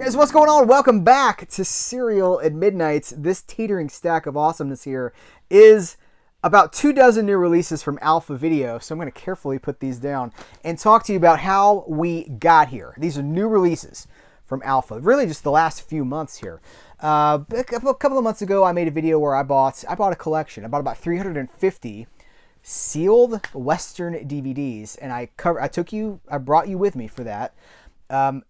Guys, what's going on? Welcome back to Cereal at Midnight. This teetering stack of awesomeness here is about 24 new releases from Alpha Video. So I'm going to carefully put these down and talk to you about how we got here. These are new releases from Alpha, really just the last few months here. A couple of months ago, I made a video where I bought a collection. I bought about 350 sealed Western DVDs, and I brought you with me for that.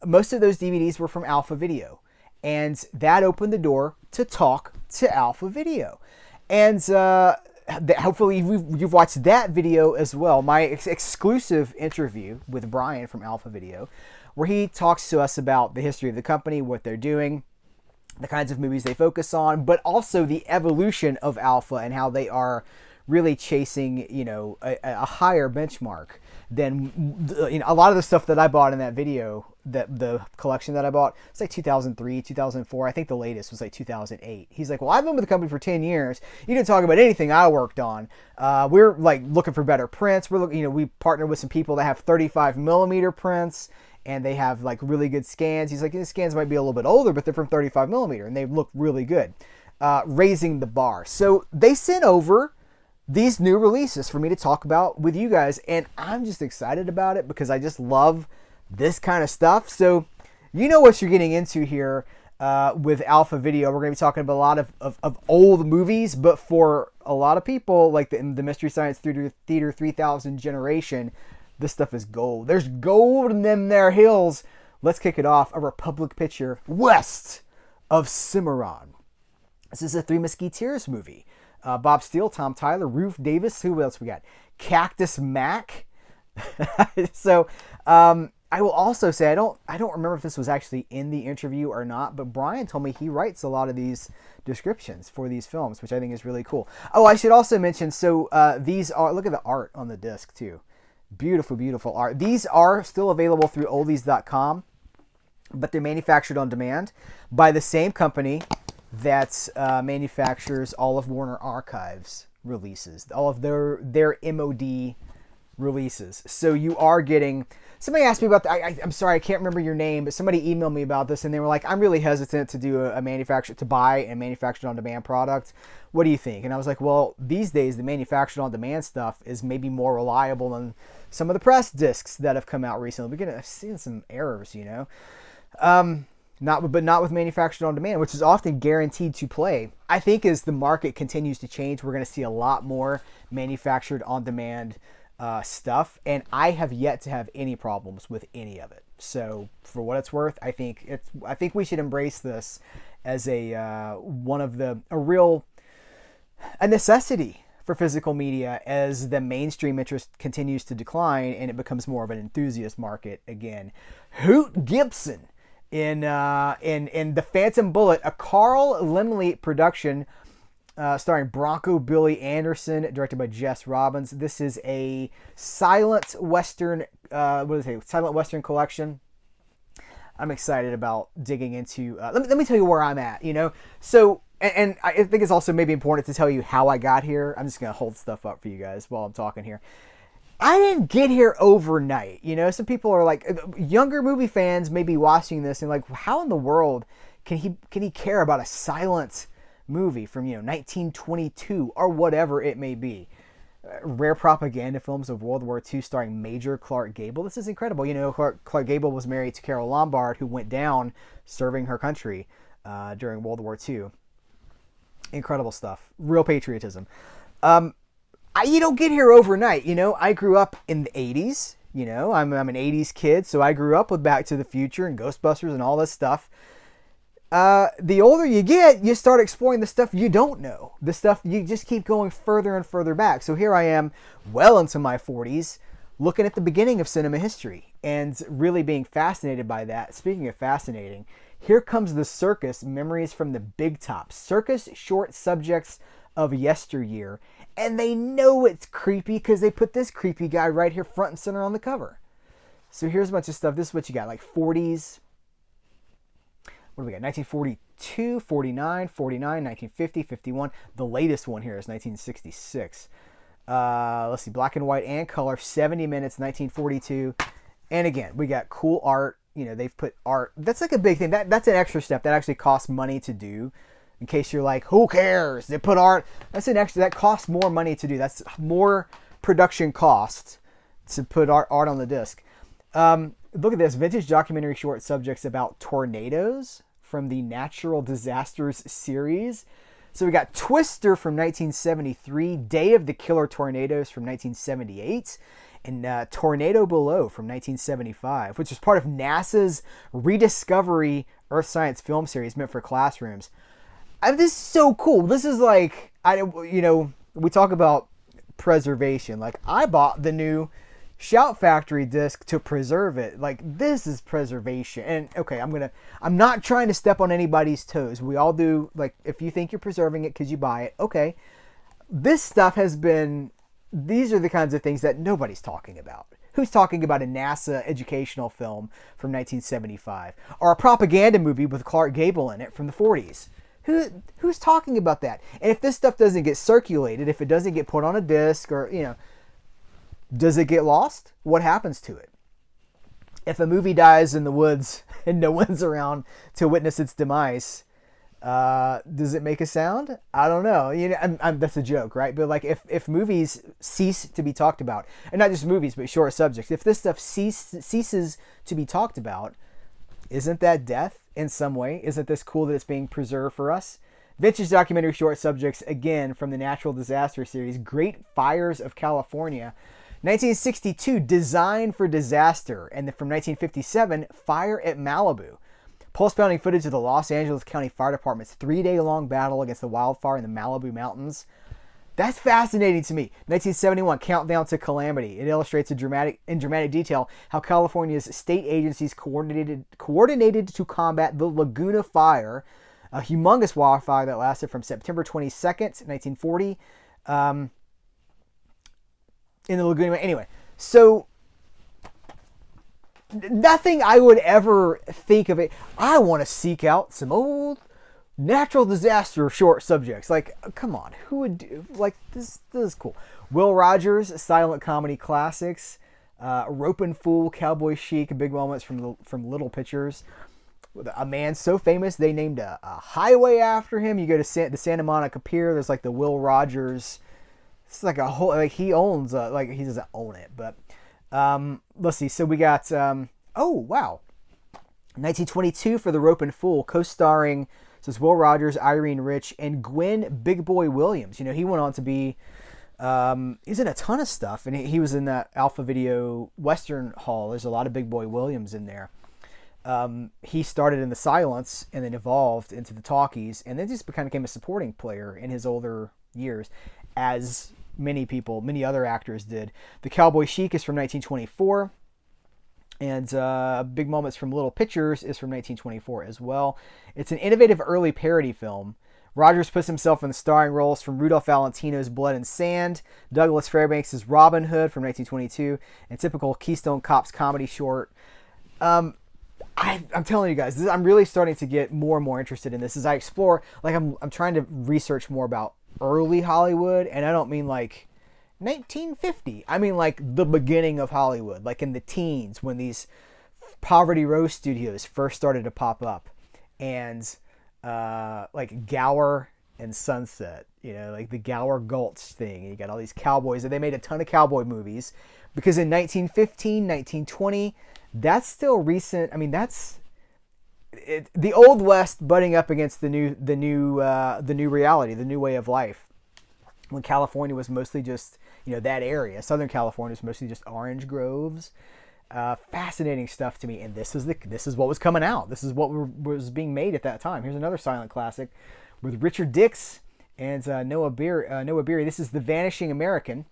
Most of those DVDs were from Alpha Video, and that opened the door to talk to Alpha Video. And hopefully you've watched that video as well, my exclusive interview with Brian from Alpha Video, where he talks to us about the history of the company, what they're doing, the kinds of movies they focus on, but also the evolution of Alpha and how they are really chasing, a higher benchmark than a lot of the stuff that I bought in that video. That the collection that I bought, it's like 2003, 2004. I think the latest was like 2008. He's like, well, I've been with the company for 10 years. You didn't talk about anything I worked on. We're like looking for better prints. We're looking, we partner with some people that have 35 millimeter prints, and they have like really good scans. He's like, these scans might be a little bit older, but they're from 35 millimeter, and they look really good. Raising the bar. So they sent over these new releases for me to talk about with you guys, and I'm just excited about it because I just love this kind of stuff. So you know what you're getting into here with Alpha Video. We're going to be talking about a lot of old movies, but for a lot of people, like the Mystery Science Theater 3000 generation, this stuff is gold. There's gold in them there hills. Let's kick it off. A Republic picture west of Cimarron. This is a Three Musketeers movie. Bob Steele, Tom Tyler, Ruth Davis. Who else we got? Cactus Mac. So, I will also say I don't remember if this was actually in the interview or not, but Brian told me he writes a lot of these descriptions for these films, which I think is really cool. Oh, I should also mention, so these are, look at the art on the disc too. Beautiful, beautiful art. These are still available through oldies.com, but they're manufactured on demand by the same company that manufactures all of Warner Archives releases, all of their MOD releases. So you are getting. Somebody asked me about I'm sorry, I can't remember your name, but somebody emailed me about this, and they were like, I'm really hesitant to do to buy a manufactured on demand product. What do you think? And I was like, well, these days the manufactured on demand stuff is maybe more reliable than some of the press discs that have come out recently. I've seen some errors, not with manufactured on demand, which is often guaranteed to play. I think as the market continues to change, we're going to see a lot more manufactured on demand stuff, and I have yet to have any problems with any of it. So for what it's worth, I think we should embrace this as a necessity for physical media as the mainstream interest continues to decline and it becomes more of an enthusiast market again. Hoot Gibson in The Phantom Bullet, a Carl Laemmle production. Starring Bronco Billy Anderson, directed by Jess Robbins. This is a silent Western, silent Western collection. I'm excited about digging into. Let me tell you where I'm at. So and I think it's also maybe important to tell you how I got here. I'm just gonna hold stuff up for you guys while I'm talking here. I didn't get here overnight. Some people are like, younger movie fans may be watching this and like, how in the world can he care about a silent movie from 1922 or whatever it may be? Rare propaganda films of World War II starring Major Clark Gable. This is incredible. Clark Gable was married to Carol Lombard, who went down serving her country during World War II. Incredible stuff. Real patriotism. You don't get here overnight. I grew up in the 80s. I'm an 80s kid, so I grew up with Back to the Future and Ghostbusters and all this stuff. The older you get, you start exploring the stuff you don't know. The stuff you just keep going further and further back. So here I am, well into my 40s, looking at the beginning of cinema history and really being fascinated by that. Speaking of fascinating, here comes the circus, Memories from the Big Top. Circus short subjects of yesteryear. And they know it's creepy because they put this creepy guy right here front and center on the cover. So here's a bunch of stuff. This is what you got, like 40s. What do we got? 1942, 49, 49, 1950, 51. The latest one here is 1966. Let's see, black and white and color, 70 minutes, 1942. And again, we got cool art they've put art. That's like a big thing. That's an extra step that actually costs money to do. In case you're like, who cares? They put art. That's an extra. That costs more money to do. That's more production costs to put art on the disc. Look at this. Vintage documentary short subjects about tornadoes from the Natural Disasters series. So we got Twister from 1973, Day of the Killer Tornadoes from 1978, and Tornado Below from 1975, which is part of NASA's Rediscovery Earth Science film series meant for classrooms. This is so cool. This is like, we talk about preservation. Like, I bought the new Shout Factory disc to preserve it. Like, this is preservation. And okay, I'm not trying to step on anybody's toes. We all do. Like, if you think you're preserving it because you buy it, okay. This stuff these are the kinds of things that nobody's talking about. Who's talking about a NASA educational film from 1975 or a propaganda movie with Clark Gable in it from the 40s? Who's talking about that? And if this stuff doesn't get circulated, if it doesn't get put on a disc, or does it get lost? What happens to it? If a movie dies in the woods and no one's around to witness its demise, does it make a sound? I don't know. That's a joke, right? But like, if movies cease to be talked about, and not just movies, but short subjects, if this stuff ceases to be talked about, isn't that death in some way? Isn't this cool that it's being preserved for us? Vintage documentary short subjects, again, from the Natural Disaster series, Great Fires of California. 1962, Design for Disaster. And then from 1957, Fire at Malibu. Pulse-pounding footage of the Los Angeles County Fire Department's 3-day-long battle against the wildfire in the Malibu Mountains. That's fascinating to me. 1971, Countdown to Calamity. It illustrates in dramatic detail how California's state agencies coordinated to combat the Laguna Fire, a humongous wildfire that lasted from September 22nd, 1940, in the Laguna. Anyway, so nothing I would ever think of it. I want to seek out some old natural disaster short subjects. Like, come on, who would do like this? This is cool. Will Rogers, silent comedy classics, Rope and Fool, Cowboy Chic, big moments from Little Pictures. A man so famous they named a highway after him. You go to the Santa Monica Pier. There's like the Will Rogers. It's like a whole, like he owns like he doesn't own it, but let's see. So we got oh wow, 1922 for the Rope and Fool, co-starring. So it's Will Rogers, Irene Rich, and Gwen Big Boy Williams. He went on to be, he's in a ton of stuff, and he was in that Alpha Video Western Hall. There's a lot of Big Boy Williams in there. He started in the silence and then evolved into the talkies, and then just kind of became a supporting player in his older years, as many other actors did. The Cowboy Chic is from 1924. And Big Moments from Little Pictures is from 1924 as well. It's an innovative early parody film. Rogers puts himself in the starring roles from Rudolph Valentino's Blood and Sand, Douglas Fairbanks' Robin Hood from 1922, and typical Keystone Cops comedy short. I'm telling you guys, I'm really starting to get more and more interested in this as I explore. Like, I'm trying to research more about early Hollywood, and I don't mean like 1950. I mean like the beginning of Hollywood, like in the teens when these Poverty Row studios first started to pop up, and like Gower and Sunset, like the Gower Gulch thing. And you got all these cowboys, and they made a ton of cowboy movies because in 1915, 1920, that's still recent. I mean, that's the Old West butting up against the new reality, the new way of life. When California was mostly just, that area. Southern California was mostly just orange groves. Fascinating stuff to me. And this is what was coming out. This is what was being made at that time. Here's another silent classic with Richard Dix and Noah Beery. This is The Vanishing American.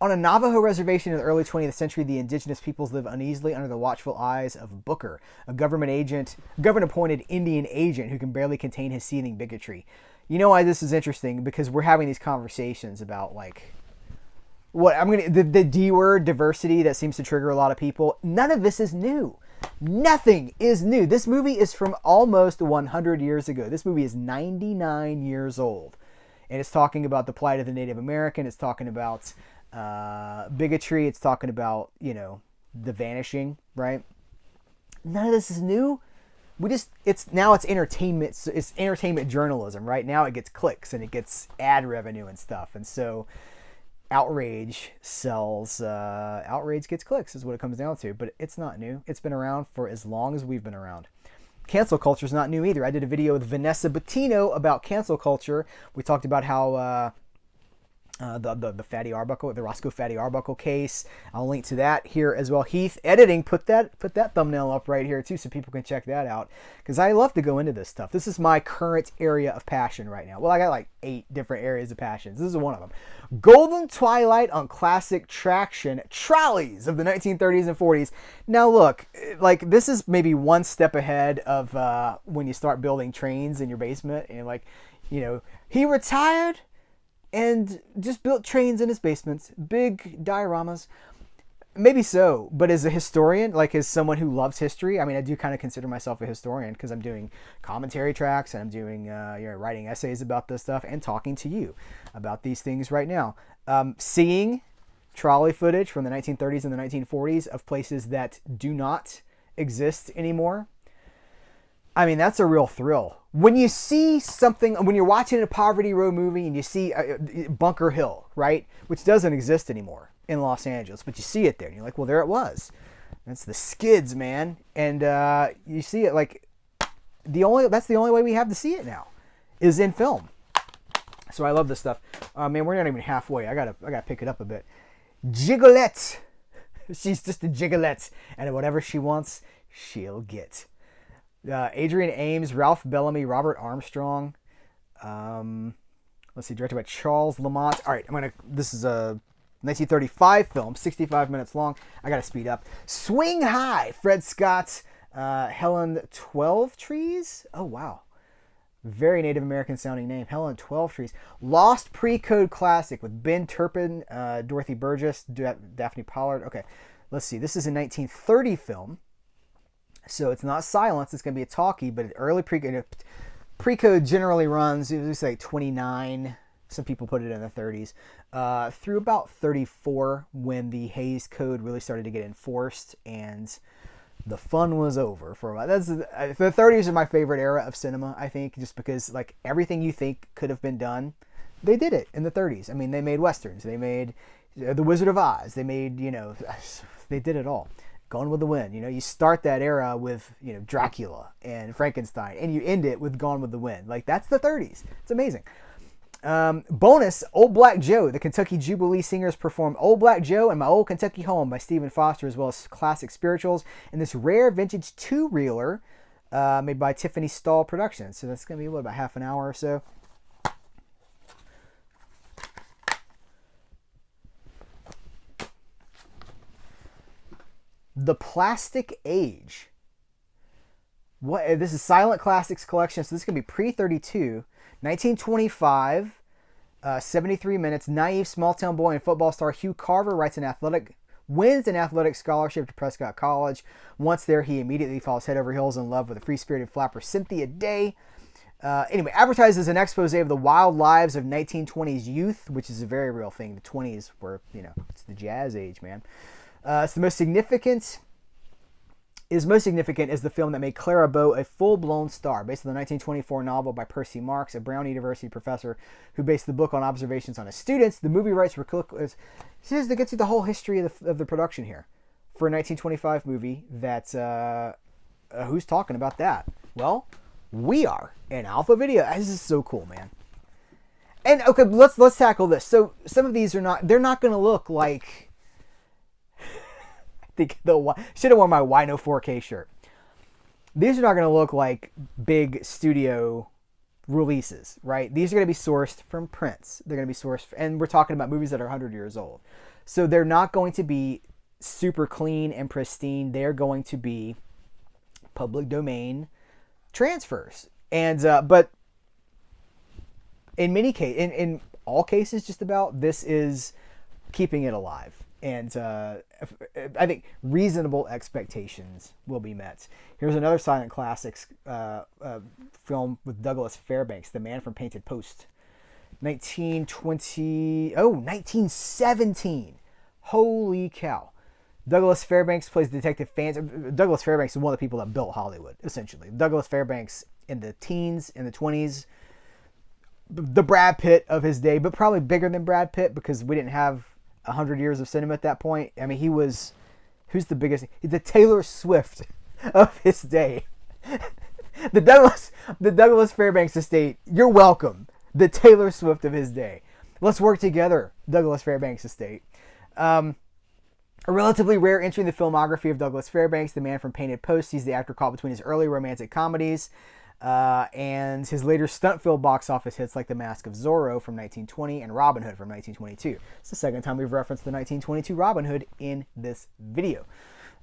On a Navajo reservation in the early 20th century, the indigenous peoples live uneasily under the watchful eyes of Booker, a government-appointed Indian agent who can barely contain his seething bigotry. You know why this is interesting? Because we're having these conversations about like the D word, diversity, that seems to trigger a lot of people. None of this is new. Nothing is new. This movie is from almost 100 years ago. This movie is 99 years old, and it's talking about the plight of the Native American. It's talking about bigotry. It's talking about The Vanishing, right? None of this is new. It's entertainment. It's entertainment journalism, right? Now it gets clicks and it gets ad revenue and stuff, and so outrage sells. Outrage gets clicks is what it comes down to. But it's not new. It's been around for as long as we've been around. Cancel culture is not new either. I did a video with Vanessa Bettino about cancel culture. We talked about how the Fatty Arbuckle, the Roscoe Fatty Arbuckle case. I'll link to that here as well. Heath Editing put that thumbnail up right here too, so people can check that out, because I love to go into this stuff. This is my current area of passion right now. Well, I got like 8 different areas of passions. This is one of them. Golden Twilight on classic traction trolleys of the 1930s and 40s. Now look, like this is maybe one step ahead of when you start building trains in your basement, and like, you know, he retired and just built trains in his basements, big dioramas. Maybe so, but as a historian, like as someone who loves history, I mean, I do kind of consider myself a historian because I'm doing commentary tracks and I'm doing, writing essays about this stuff and talking to you about these things right now. Seeing trolley footage from the 1930s and the 1940s of places that do not exist anymore, I mean, that's a real thrill. When you see something, when you're watching a Poverty Row movie and you see Bunker Hill, right, which doesn't exist anymore in Los Angeles, but you see it there and you're like, well, there it was. That's the skids, man. And you see it like that's the only way we have to see it now is in film. So I love this stuff. Man, we're not even halfway. I gotta pick it up a bit. Jiggalette. She's just a jiggalette, and whatever she wants, she'll get. Adrian Ames, Ralph Bellamy, Robert Armstrong. Let's see, directed by Charles Lamont. All right, this is a 1935 film, 65 minutes long. I gotta speed up. Swing High, Fred Scott, Helen Twelvetrees. Oh wow, very Native American sounding name. Helen Twelvetrees. Lost Pre-Code classic with Ben Turpin, Dorothy Burgess, Daphne Pollard. Okay, let's see. This is a 1930 film. So it's not silence, it's going to be a talkie, but early pre-code generally runs, it was like 29, some people put it in the 30s, through about 34 when the Hays Code really started to get enforced and the fun was over for a while. The 30s are my favorite era of cinema, I think, just because like everything you think could have been done, they did it in the 30s. I mean, they made Westerns, they made The Wizard of Oz, they made, they did it all. Gone with the Wind. You start that era with, Dracula and Frankenstein, and you end it with Gone with the Wind. Like, that's the 30s. It's amazing. Bonus, Old Black Joe. The Kentucky Jubilee Singers perform Old Black Joe and My Old Kentucky Home by Stephen Foster, as well as classic spirituals, in this rare vintage 2-reeler made by Tiffany Stahl Productions. So that's going to be, about half an hour or so. The Plastic Age. This is Silent Classics Collection, so this is going to be pre-32. 1925, 73 minutes. Naive small-town boy and football star Hugh Carver wins an athletic scholarship to Prescott College. Once there, he immediately falls head over heels in love with the free-spirited flapper Cynthia Day. Anyway, advertises an expose of the wild lives of 1920s youth, which is a very real thing. The 20s were, it's the jazz age, man. It's most significant is the film that made Clara Bow a full-blown star, based on the 1924 novel by Percy Marks, a Brown University professor who based the book on observations on his students. The movie rights were says that gets you the whole history of the production here for a 1925 movie. That who's talking about that? Well, we are in Alpha Video. This is so cool, man. And okay, let's tackle this. So some of these they're not going to look like. Should have worn my Why No 4K shirt. These are not going to look like big studio releases, right? These are going to be sourced from prints. They're going to be sourced, and we're talking about movies that are 100 years old. So they're not going to be super clean and pristine. They're going to be public domain transfers. And but in all cases, just about, this is keeping it alive. And I think reasonable expectations will be met. Here's another silent classics film with Douglas Fairbanks, The Man from Painted Post. 1917. Holy cow. Douglas Fairbanks plays Detective Fancy. Douglas Fairbanks is one of the people that built Hollywood, essentially. Douglas Fairbanks in the teens, in the 20s, the Brad Pitt of his day, but probably bigger than Brad Pitt because we didn't have 100 years of cinema at that point. I mean, who's the biggest? The Taylor Swift of his day. the Douglas Fairbanks estate, you're welcome. The Taylor Swift of his day. Let's work together, Douglas Fairbanks estate. A relatively rare entry in the filmography of Douglas Fairbanks, the man from Painted Post. He's the actor caught between his early romantic comedies and his later stunt film box office hits like The Mask of Zorro from 1920 and Robin Hood from 1922. It's the second time we've referenced the 1922 Robin Hood in this video.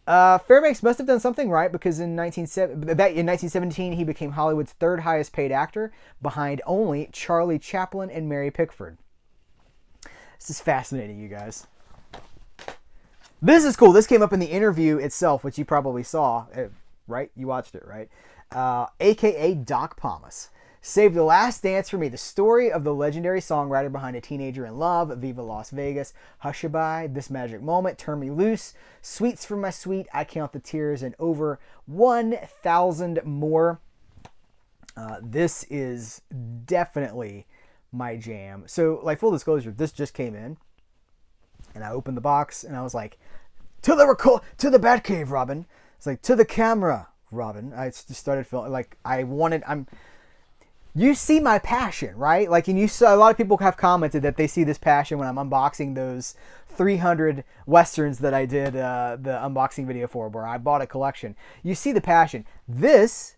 Fairbanks must have done something right because in 1917 he became Hollywood's third highest paid actor, behind only Charlie Chaplin and Mary Pickford. This is fascinating, you guys. This is cool. This came up in the interview itself, which you probably saw, right? You watched it, right? AKA Doc Pomus. Save the Last Dance for me. The story of the legendary songwriter behind A Teenager in Love, Viva Las Vegas, Hushabye, This Magic Moment, Turn Me Loose, Sweets for My Sweet, I Count the Tears, and over 1,000 more. This is definitely my jam. So, like, full disclosure, this just came in, and I opened the box, and I was like, to the Batcave, Robin. It's like, to the camera, Robin. I just started feeling like you see my passion, right? Like, and you saw a lot of people have commented that they see this passion when I'm unboxing those 300 Westerns that I did the unboxing video for, where I bought a collection. You see the passion. This,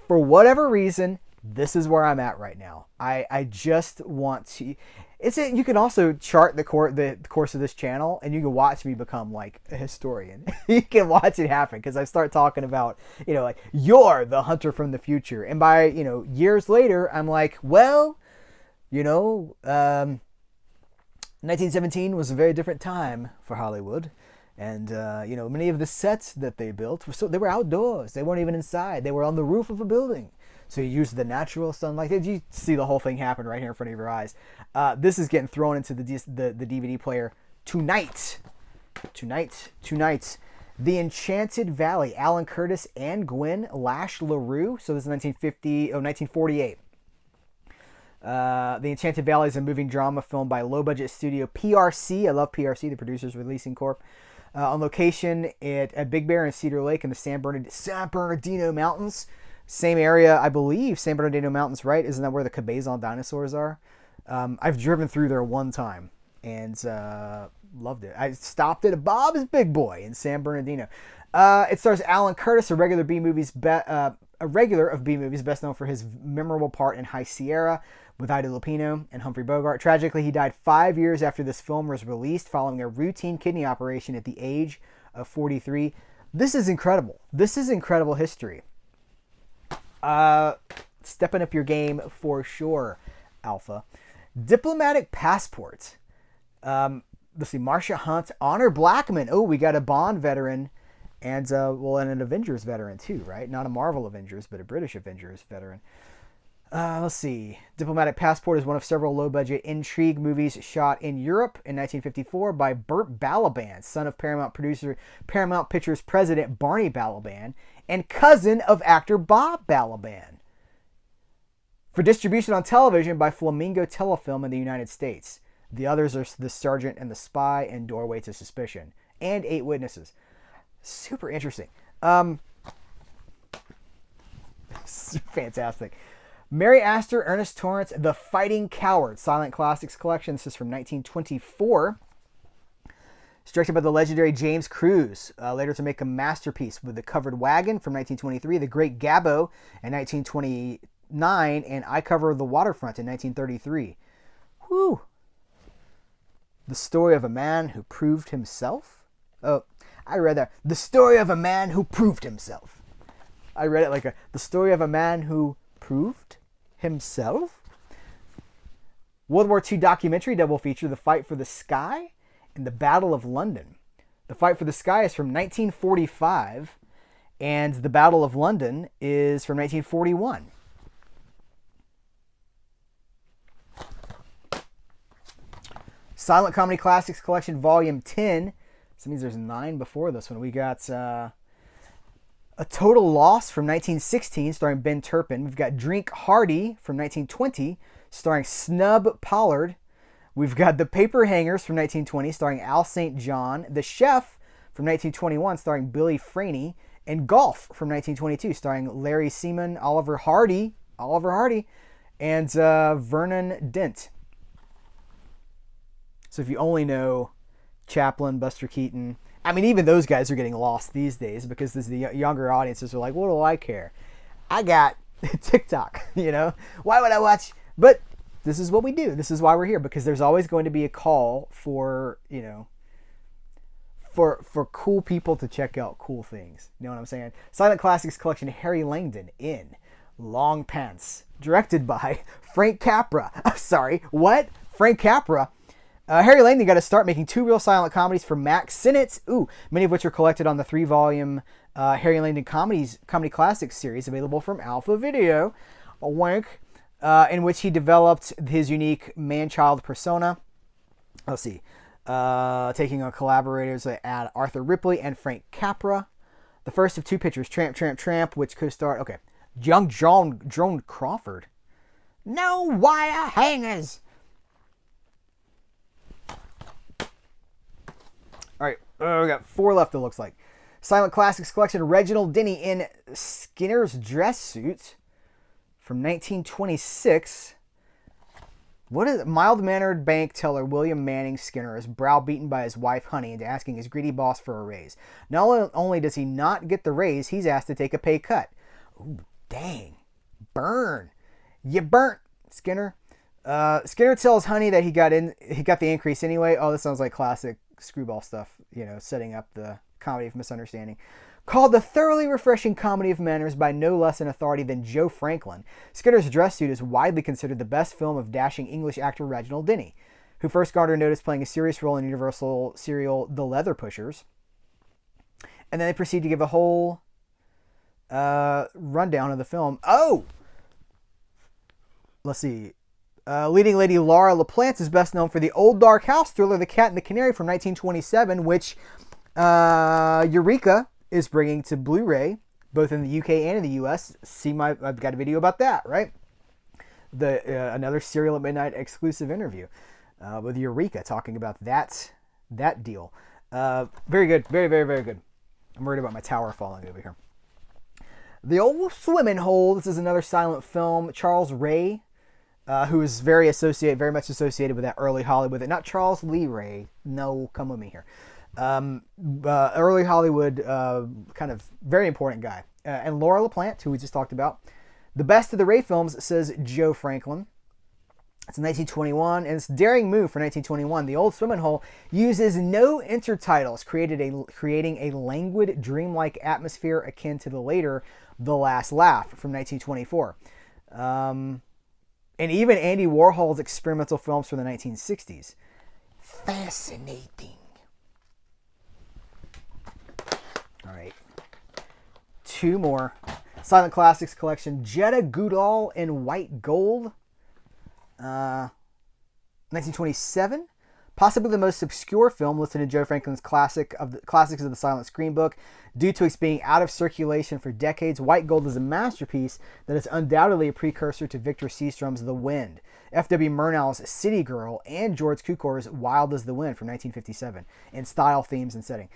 for whatever reason, this is where I'm at right now. I just want to. You can also chart the course of this channel, and you can watch me become like a historian. You can watch it happen because I start talking about, like, you're the hunter from the future, and by years later, I'm like, well, 1917 was a very different time for Hollywood, and many of the sets that they built they were outdoors. They weren't even inside. They were on the roof of a building. So you use the natural sunlight. You see the whole thing happen right here in front of your eyes. This is getting thrown into the DVD player tonight. The Enchanted Valley. Alan Curtis and Gwen Lash LaRue. So this is 1948. The Enchanted Valley is a moving drama filmed by low-budget studio PRC. I love PRC, the Producers Releasing Corp. On location at Big Bear and Cedar Lake in the San Bernardino Mountains. Same area, I believe, San Bernardino Mountains, right? Isn't that where the Cabezon dinosaurs are? I've driven through there one time and loved it. I stopped at a Bob's Big Boy in San Bernardino. It stars Alan Curtis, a regular of B movies, best known for his memorable part in High Sierra with Ida Lupino and Humphrey Bogart. Tragically, he died 5 years after this film was released following a routine kidney operation at the age of 43. This is incredible. This is incredible history. Stepping up your game for sure, Alpha. Diplomatic Passport. Let's see, Marcia Hunt, Honor Blackman. Oh, we got a Bond veteran and an Avengers veteran too, right? Not a Marvel Avengers, but a British Avengers veteran. Let's see. Diplomatic Passport is one of several low-budget intrigue movies shot in Europe in 1954 by Burt Balaban, son of Paramount Pictures president Barney Balaban, and cousin of actor Bob Balaban. For distribution on television by Flamingo Telefilm in the United States. The others are The Sergeant and the Spy and Doorway to Suspicion. And 8 Witnesses. Super interesting. Fantastic. Mary Astor, Ernest Torrance, The Fighting Coward, Silent Classics Collection. This is from 1924. It's directed by the legendary James Cruise, later to make a masterpiece with The Covered Wagon from 1923, The Great Gabbo in 1929, and I Cover the Waterfront in 1933. Whew. The Story of a Man Who Proved Himself? Oh, I read that. The Story of a Man Who Proved Himself. I read it like The Story of a Man Who Proved Himself? World War II documentary double feature, The Fight for the Sky and The Battle of London. The Fight for the Sky is from 1945, and The Battle of London is from 1941. Silent Comedy Classics Collection Volume 10. So that means there's 9 before this one. We got A Total Loss from 1916, starring Ben Turpin. We've got Drink Hardy from 1920, starring Snub Pollard. We've got The Paper Hangers from 1920, starring Al St. John. The Chef from 1921, starring Billy Franey. And Golf from 1922, starring Larry Seaman, Oliver Hardy, and Vernon Dent. So if you only know Chaplin, Buster Keaton, I mean, even those guys are getting lost these days because the younger audiences are like, what do I care? I got TikTok, you know? Why would I watch? But this is what we do. This is why we're here, because there's always going to be a call for, you know, for cool people to check out cool things. You know what I'm saying? Silent Classics Collection, Harry Langdon in Long Pants, directed by Frank Capra. Sorry, what? Frank Capra? Harry Langdon got to start making 2 real silent comedies for Max Sinnott. Ooh, many of which are collected on the 3-volume Harry Langdon Comedy Classics series, available from Alpha Video. A wink. In which he developed his unique man-child persona. Let's see. Taking on collaborators at Arthur Ripley and Frank Capra. The first of 2 pictures, Tramp, Tramp, Tramp, which co-starred, young Joan Crawford. No wire hangers. All right, we got 4 left, it looks like. Silent Classics Collection, Reginald Denny in Skinner's Dress Suit from 1926. What is it? Mild-mannered bank teller William Manning Skinner is browbeaten by his wife Honey into asking his greedy boss for a raise. Not only does he not get the raise, he's asked to take a pay cut. Ooh, dang. Burn. You burnt, Skinner. Skinner tells Honey that he got the increase anyway. Oh, this sounds like classic screwball stuff, you know, setting up the comedy of misunderstanding. Called the thoroughly refreshing comedy of manners by no less an authority than Joe Franklin, Skinner's Dress Suit is widely considered the best film of dashing English actor Reginald Denny, who first garnered notice playing a serious role in Universal serial The Leather Pushers. And then they proceed to give a whole rundown of the film. Oh! Let's see. Leading lady Laura LaPlante is best known for the old dark house thriller The Cat and the Canary from 1927, which Eureka is bringing to Blu-ray, both in the UK and in the US. I've got a video about that, right? Another Serial at Midnight exclusive interview with Eureka talking about that deal. Very good, very, very, very good. I'm worried about my tower falling over here. The Old Swimming Hole. This is another silent film. Charles Ray, who is very much associated with that early Hollywood. Not Charles Lee Ray. No, come with me here. Early Hollywood, kind of very important guy. And Laura LaPlante, who we just talked about. The best of the Ray films, says Joe Franklin. It's 1921, and it's Daring Move for 1921. The Old Swimming Hole uses no intertitles, creating a languid, dreamlike atmosphere akin to the later The Last Laugh from 1924. And even Andy Warhol's experimental films from the 1960s. Fascinating. All right. 2 more. Silent Classics Collection, Jetta Goodall in White Gold. 1927. Possibly the most obscure film listed in Joe Franklin's Classics of the Silent Screen book. Due to its being out of circulation for decades, White Gold is a masterpiece that is undoubtedly a precursor to Victor Seastrom's The Wind, F.W. Murnau's City Girl, and George Cukor's Wild as the Wind from 1957 in style, themes, and setting.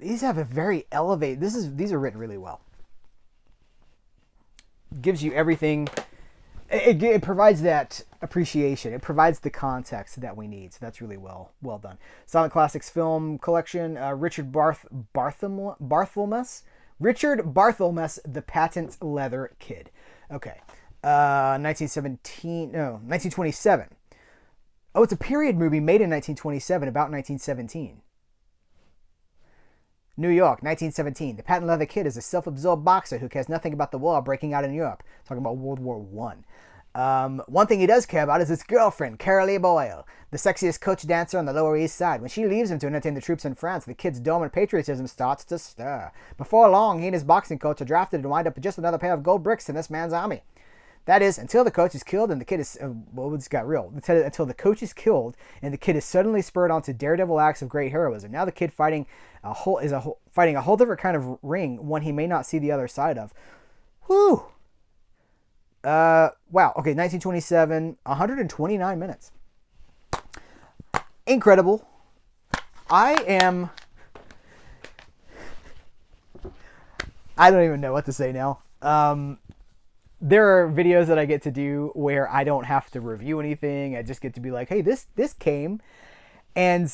These have a very elevated... These are written really well. Gives you everything... It provides that appreciation. It provides the context that we need. So that's really well done. Silent Classics Film Collection. Richard Barthelmess. Richard Barthelmess, The Patent Leather Kid. Okay. 1927. Oh, it's a period movie made in 1927 about 1917. New York, 1917. The Patent Leather Kid is a self-absorbed boxer who cares nothing about the war breaking out in Europe. Talking about World War I. One thing he does care about is his girlfriend, Carolee Boyle, the sexiest coach dancer on the Lower East Side. When she leaves him to entertain the troops in France, the kid's dormant patriotism starts to stir. Before long, he and his boxing coach are drafted and wind up with just another pair of gold bricks in this man's army. That is, until the coach is killed and the kid is, well, this got real. Until the coach is killed and the kid is suddenly spurred on to daredevil acts of great heroism. Now the kid fighting fighting a whole different kind of ring, one he may not see the other side of. Whew. Wow. Okay, 1927, 129 minutes. Incredible. I don't even know what to say now. There are videos that I get to do where I don't have to review anything. I just get to be like, hey, this came. And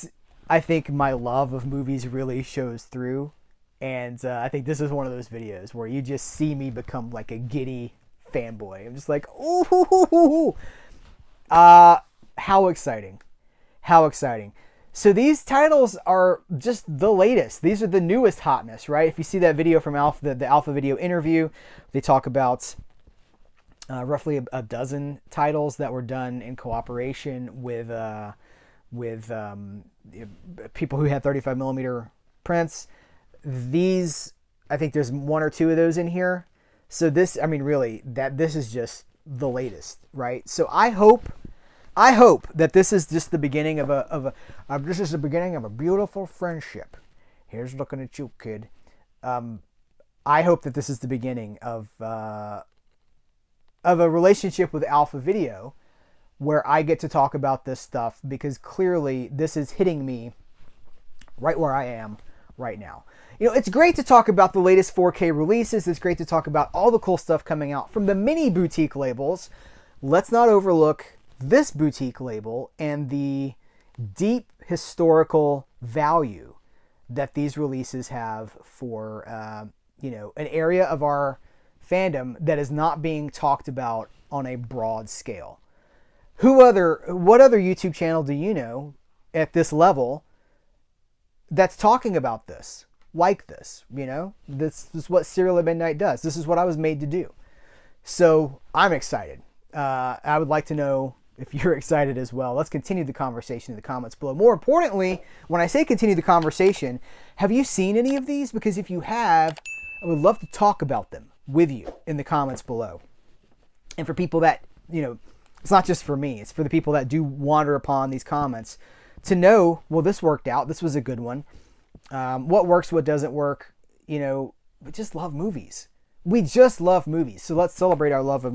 I think my love of movies really shows through. And I think this is one of those videos where you just see me become like a giddy fanboy. I'm just like, ooh. How exciting. How exciting. So these titles are just the latest. These are the newest hotness, right? If you see that video from the Alpha Video interview, they talk about roughly a dozen titles that were done in cooperation with people who had 35 millimeter prints. These, I think there's one or two of those in here. So this, I mean, really, this is just the latest, right? So I hope that this is just the beginning of this is the beginning of a beautiful friendship. Here's looking at you, kid. I hope that this is the beginning of a relationship with Alpha Video, where I get to talk about this stuff, because clearly this is hitting me right where I am right now. You know, it's great to talk about the latest 4K releases. It's great to talk about all the cool stuff coming out from the mini boutique labels. Let's not overlook this boutique label and the deep historical value that these releases have for, an area of our fandom that is not being talked about on a broad scale. What other YouTube channel do you know at this level that's talking about this, like this? This is what CerealAtMidnite does. This is what I was made to do. So I'm excited. I would like to know if you're excited as well. Let's continue the conversation in the comments below. More importantly, when I say continue the conversation, have you seen any of these? Because if you have, I would love to talk about them with you in the comments below. And for people that, it's not just for me, it's for the people that do wander upon these comments to know, well, this worked out. This was a good one. What works, what doesn't work. We just love movies. We just love movies. So let's celebrate our love of movies.